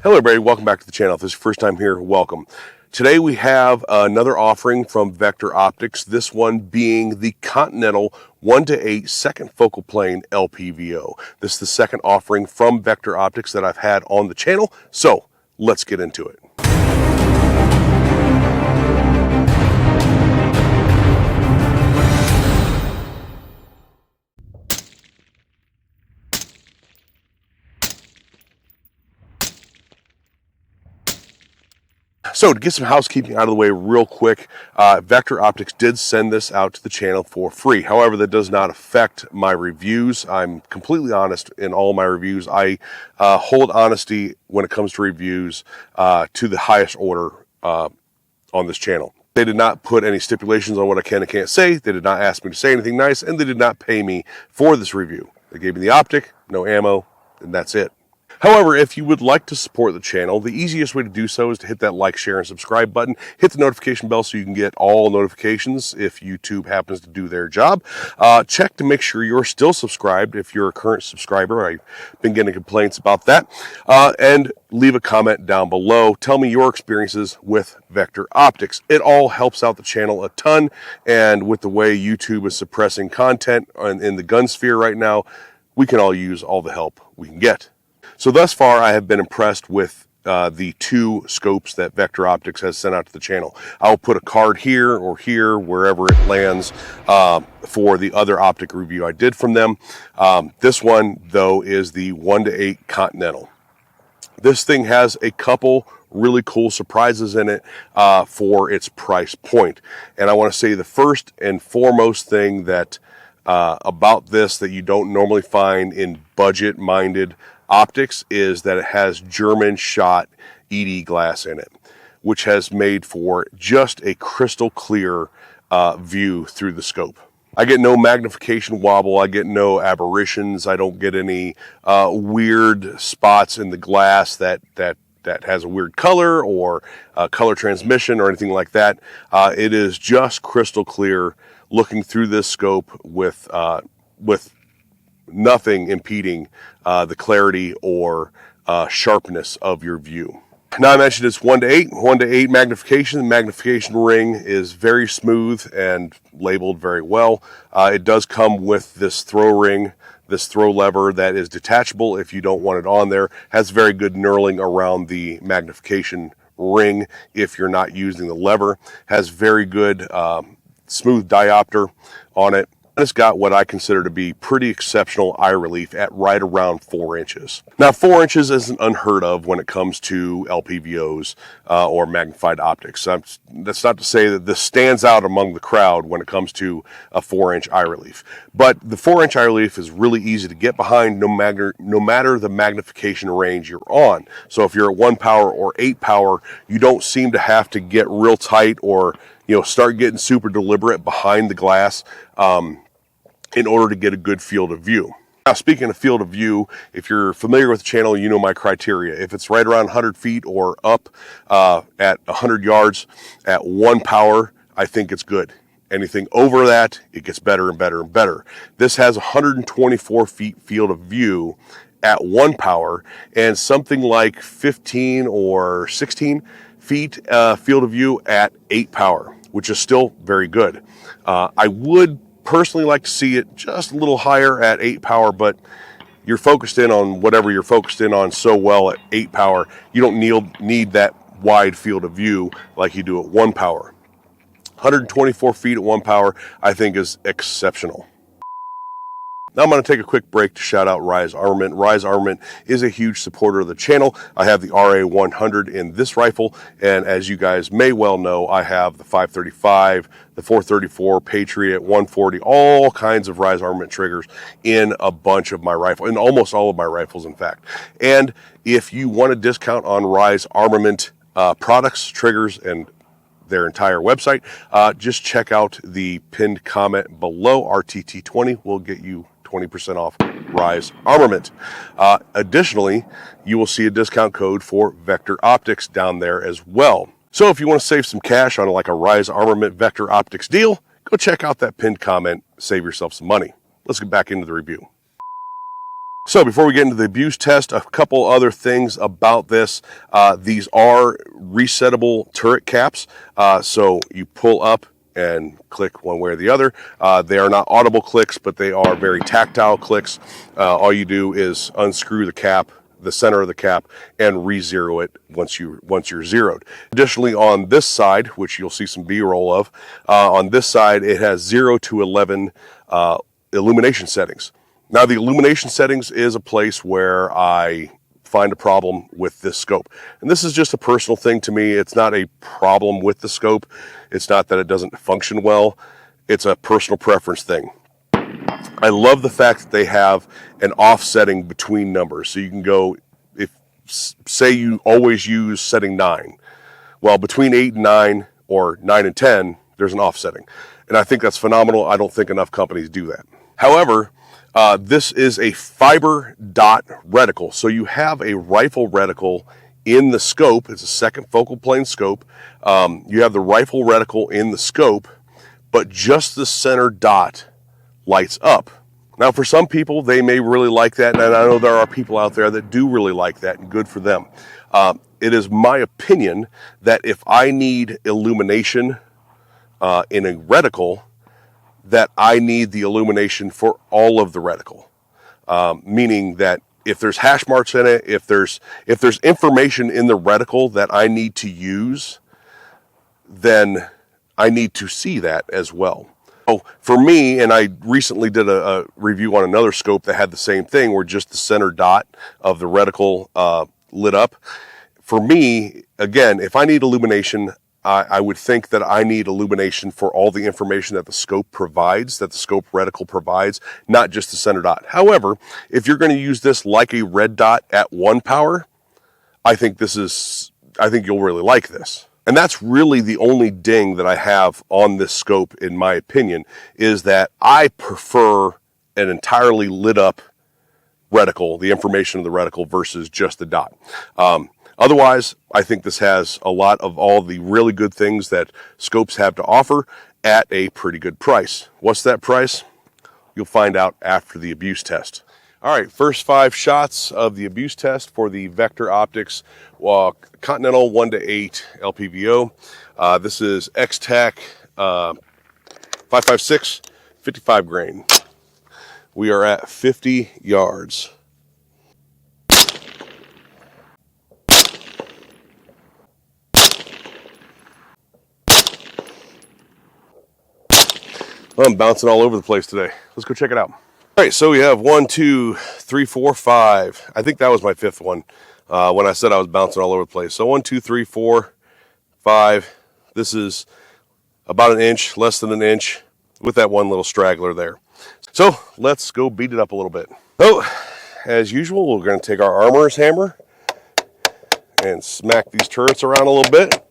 Hello everybody, welcome back to the channel. If this is your first time here, welcome. Today we have another offering from Vector Optics, this one being the Continental 1:8 second focal plane LPVO. This is the second offering from Vector Optics that I've had on the channel, so let's get into it. So to get some housekeeping out of the way real quick, Vector Optics did send this out to the channel for free. However, that does not affect my reviews. I'm completely honest in all my reviews. I hold honesty when it comes to reviews to the highest order on this channel. They did not put any stipulations on what I can and can't say. They did not ask me to say anything nice, and they did not pay me for this review. They gave me the optic, no ammo, and that's it. However, if you would like to support the channel, the easiest way to do so is to hit that like, share, and subscribe button. Hit the notification bell so you can get all notifications if YouTube happens to do their job. Check to make sure you're still subscribed if you're a current subscriber. I've been getting complaints about that. And leave a comment down below. Tell me your experiences with Vector Optics. It all helps out the channel a ton, and with the way YouTube is suppressing content in the gun sphere right now, we can all use all the help we can get. So thus far, I have been impressed with the two scopes that Vector Optics has sent out to the channel. I'll put a card here or here, wherever it lands, for the other optic review I did from them. This one, though, is the 1:8 Continental. This thing has a couple really cool surprises in it for its price point. And I want to say the first and foremost thing that about this that you don't normally find in budget-minded optics is that it has German shot ED glass in it, which has made for just a crystal clear view through the scope. I get no magnification wobble, I get no aberrations, I don't get any weird spots in the glass that has a weird color or color transmission or anything like that. It is just crystal clear looking through this scope with nothing impeding the clarity or sharpness of your view. Now I mentioned it's 1:8 magnification. The magnification ring is very smooth and labeled very well. It does come with this throw ring, this throw lever that is detachable if you don't want it on there. Has very good knurling around the magnification ring if you're not using the lever. Has very good smooth diopter on it. It's got what I consider to be pretty exceptional eye relief at right around 4 inches. Now 4 inches isn't unheard of when it comes to LPVOs or magnified optics. That's not to say that this stands out among the crowd when it comes to a 4-inch eye relief. But the 4-inch eye relief is really easy to get behind no matter the magnification range you're on. So if you're at 1 power or 8 power, you don't seem to have to get real tight or start getting super deliberate behind the glass in order to get a good field of view. Now, speaking of field of view, if you're familiar with the channel, you know my criteria. If it's right around 100 feet or up at 100 yards at 1 power, I think it's good. Anything over that, it gets better and better and better. This has 124 feet field of view at 1 power and something like 15 or 16 feet field of view at 8 power, which is still very good. I would personally like to see it just a little higher at 8 power, but you're focused in on whatever you're focused in on so well at 8 power, you don't need that wide field of view like you do at 1 power. 124 feet at 1 power, I think, is exceptional. Now I'm going to take a quick break to shout out Rise Armament. Rise Armament is a huge supporter of the channel. I have the RA100 in this rifle, and as you guys may well know, I have the 535, the 434, Patriot, 140, all kinds of Rise Armament triggers in a bunch of my rifles, in almost all of my rifles, in fact. And if you want a discount on Rise Armament products, triggers, and their entire website, just check out the pinned comment below. RTT20 will get you 20% off Rise Armament. Additionally, you will see a discount code for Vector Optics down there as well. So if you want to save some cash on like a Rise Armament Vector Optics deal, go check out that pinned comment, save yourself some money. Let's get back into the review. So before we get into the abuse test, a couple other things about this. These are resettable turret caps. So you pull up and click one way or the other. They are not audible clicks, but they are very tactile clicks. All you do is unscrew the cap, the center of the cap, and re-zero it once you're zeroed. Additionally, on this side, which you'll see some B-roll of, on this side it has 0 to 11 illumination settings. Now, the illumination settings is a place where I find a problem with this scope. And this is just a personal thing to me. It's not a problem with the scope. It's not that it doesn't function well. It's a personal preference thing. I love the fact that they have an offsetting between numbers. So you can go, if say you always use setting 9. Well, between 8 and 9 or 9 and 10, there's an offsetting. And I think that's phenomenal. I don't think enough companies do that. However, this is a fiber dot reticle. So you have a rifle reticle in the scope. It's a second focal plane scope. You have the rifle reticle in the scope, but just the center dot lights up. Now, for some people, they may really like that, and I know there are people out there that do really like that, and good for them. It is my opinion that if I need illumination in a reticle, that I need the illumination for all of the reticle. Meaning that if there's hash marks in it, if there's information in the reticle that I need to use, then I need to see that as well. So for me, and I recently did a review on another scope that had the same thing, where just the center dot of the reticle lit up. For me, again, if I need illumination, I would think that I need illumination for all the information that the scope provides, that the scope reticle provides, not just the center dot. However, if you're going to use this like a red dot at 1 power, I think you'll really like this. And that's really the only ding that I have on this scope, in my opinion, is that I prefer an entirely lit up reticle, the information of the reticle, versus just the dot. Otherwise, I think this has a lot of all the really good things that scopes have to offer at a pretty good price. What's that price? You'll find out after the abuse test. All right, first 5 shots of the abuse test for the Vector Optics Continental 1-8 LPVO. This is X-Tac 5.56, 55 grain. We are at 50 yards. I'm bouncing all over the place today. Let's go check it out. All right, so we have 1, 2, 3, 4, 5. I think that was my 5th one when I said I was bouncing all over the place. So 1, 2, 3, 4, 5. This is about an inch, less than an inch, with that one little straggler there. So let's go beat it up a little bit. So, as usual, we're going to take our armorer's hammer and smack these turrets around a little bit.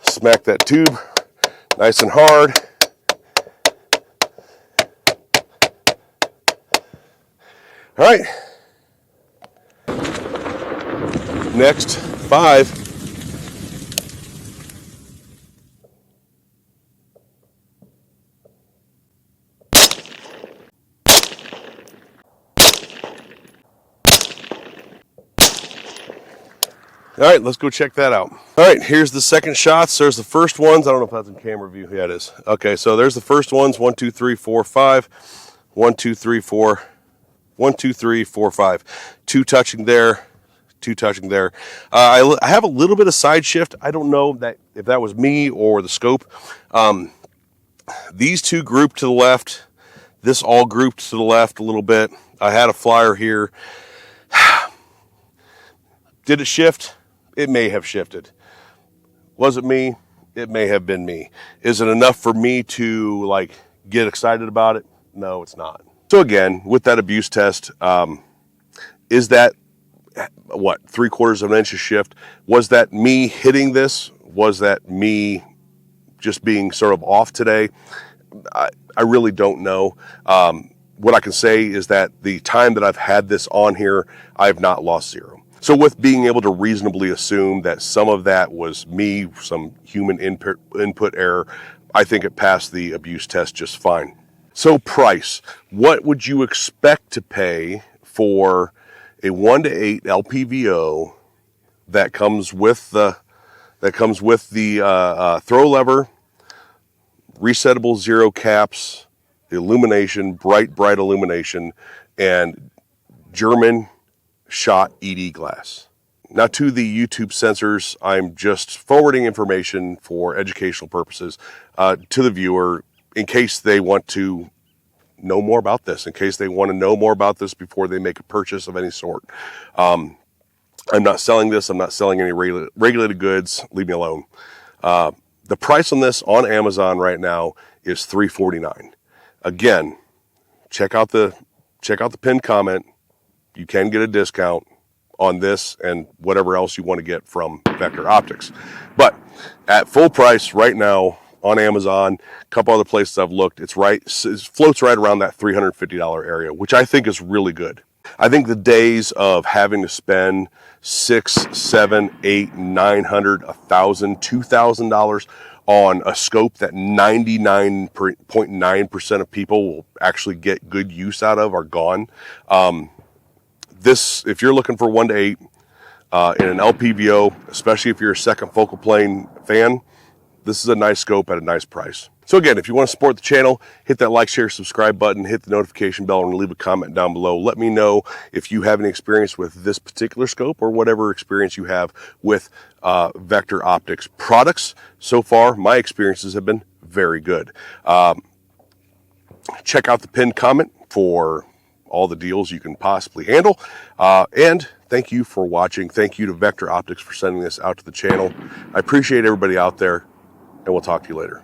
Smack that tube nice and hard. All right. Next, 5. All right, let's go check that out. All right, here's the second shots. There's the first ones. I don't know if that's in camera view. Yeah, it is. Okay, so there's the first ones. 1, 2, 3, 4, 5. 1, 2, 3, 4. 1, 2, 3, 4, 5. 2 touching there. 2 touching there. I have a little bit of side shift. I don't know if that was me or the scope. These 2 grouped to the left. This all grouped to the left a little bit. I had a flyer here. Did it shift? It may have shifted. Was it me? It may have been me. Is it enough for me to get excited about it? No, it's not. So again, with that abuse test, is that what, 3/4 of an inch of shift? Was that me hitting this? Was that me just being sort of off today? I really don't know. What I can say is that the time that I've had this on here, I've not lost 0. So with being able to reasonably assume that some of that was me, some human input error, I think it passed the abuse test just fine. So price, what would you expect to pay for a 1-to-8 LPVO that comes with the throw lever, resettable zero caps, illumination, bright illumination, and German shot ED glass? Now, to the YouTube censors, I'm just forwarding information for educational purposes to the viewer in case they want to know more about this, in case they want to know more about this before they make a purchase of any sort. I'm not selling this. I'm not selling any regulated goods. Leave me alone. The price on this on Amazon right now is $349. Again, check out the pinned comment. You can get a discount on this and whatever else you want to get from Vector Optics. But at full price right now on Amazon, a couple other places I've looked, it floats right around that $350 area, which I think is really good. I think the days of having to spend $600, $700, $800, $900, $1,000, $2,000 on a scope that 99.9% of people will actually get good use out of are gone. This, if you're looking for 1-to-8 in an LPVO, especially if you're a second focal plane fan, this is a nice scope at a nice price. So again, if you want to support the channel, hit that like, share, subscribe button, hit the notification bell, and leave a comment down below. Let me know if you have any experience with this particular scope or whatever experience you have with Vector Optics products. So far, my experiences have been very good. Check out the pinned comment for all the deals you can possibly handle. And thank you for watching. Thank you to Vector Optics for sending this out to the channel. I appreciate everybody out there, and we'll talk to you later.